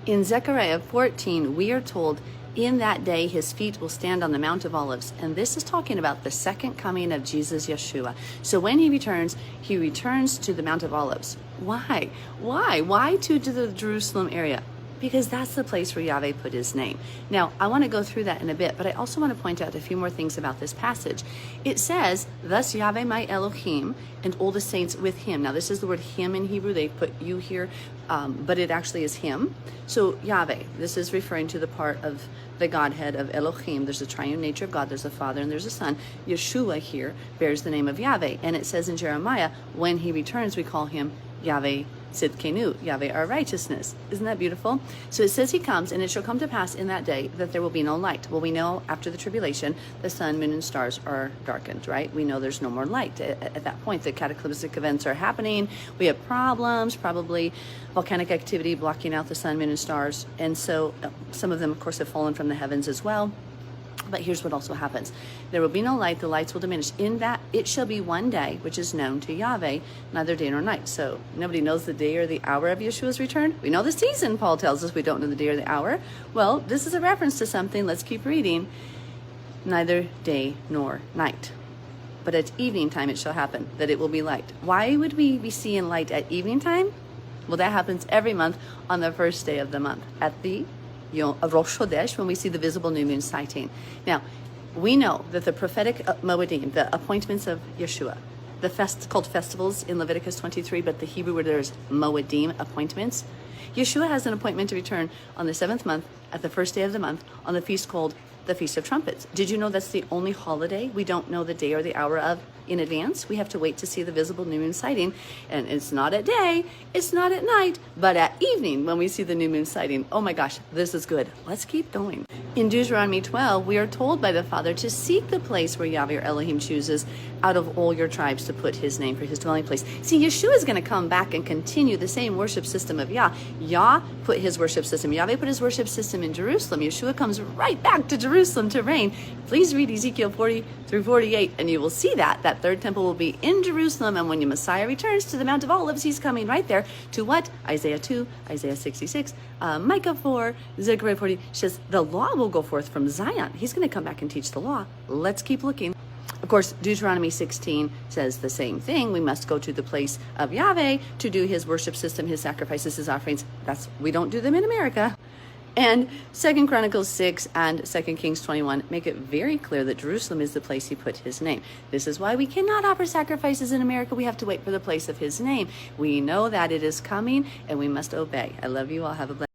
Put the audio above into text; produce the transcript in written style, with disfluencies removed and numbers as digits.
In Zechariah 14, we are told, in that day his feet will stand on the Mount of Olives. And this is talking about the second coming of Jesus Yeshua. So when he returns to the Mount of Olives. Why? Why to the Jerusalem area? Because that's the place where Yahweh put his name. Now, I want to go through that in a bit, but I also want to point out a few more things about this passage. It says, thus Yahweh my Elohim and all the saints with him. Now, this is the word him in Hebrew. They put you here, but it actually is him. So Yahweh, this is referring to the part of the Godhead of Elohim. There's a triune nature of God. There's a Father and there's a Son. Yeshua here bears the name of Yahweh. And it says in Jeremiah, when he returns, we call him Yahweh Tzidkenu, Yahweh our righteousness. Isn't that beautiful? So it says he comes, and it shall come to pass in that day that there will be no light. Well, we know after the tribulation, the sun, moon, and stars are darkened, right? We know there's no more light. At that point, the cataclysmic events are happening. We have problems, probably volcanic activity blocking out the sun, moon, and stars. And so some of them, of course, have fallen from the heavens as well. But here's what also happens. There will be no light, the lights will diminish. In that it shall be one day, which is known to Yahweh, neither day nor night. So nobody knows the day or the hour of Yeshua's return. We know the season, Paul tells us. We don't know the day or the hour. Well, this is a reference to something. Let's keep reading. Neither day nor night. But at evening time it shall happen, that it will be light. Why would we be seeing light at evening time? Well, that happens every month on the first day of the month, at the Rosh Chodesh, when we see the visible new moon sighting. Now, we know that the prophetic Moedim, the appointments of Yeshua, called festivals in Leviticus 23, but the Hebrew word there is Moedim, appointments. Yeshua has an appointment to return on the 7th month, at the first day of the month, on the feast called the Feast of Trumpets. Did you know that's the only holiday we don't know the day or the hour of in advance? We have to wait to see the visible new moon sighting. And it's not at day, it's not at night, but at evening when we see the new moon sighting. Oh my gosh, this is good. Let's keep going. In Deuteronomy 12, we are told by the Father to seek the place where Yahweh or Elohim chooses out of all your tribes to put his name for his dwelling place. See, Yeshua is going to come back and continue the same worship system of Yah. Yah put his worship system. Yahweh put his worship system in Jerusalem. Yeshua comes right back to Jerusalem to reign. Please read Ezekiel 40 through 48, and you will see that third temple will be in Jerusalem. And when your Messiah returns to the Mount of Olives, he's coming right there to what? Isaiah 2, Isaiah 66, Micah 4, Zechariah 40 says the law will go forth from Zion. He's going to come back and teach the law. Let's keep looking. Of course, Deuteronomy 16 says the same thing. We must go to the place of Yahweh to do his worship system, his sacrifices, his offerings. We don't do them in America. And 2 Chronicles 6 and 2 Kings 21 make it very clear that Jerusalem is the place he put his name. This is why we cannot offer sacrifices in America. We have to wait for the place of his name. We know that it is coming and we must obey. I love you all. Have a blessed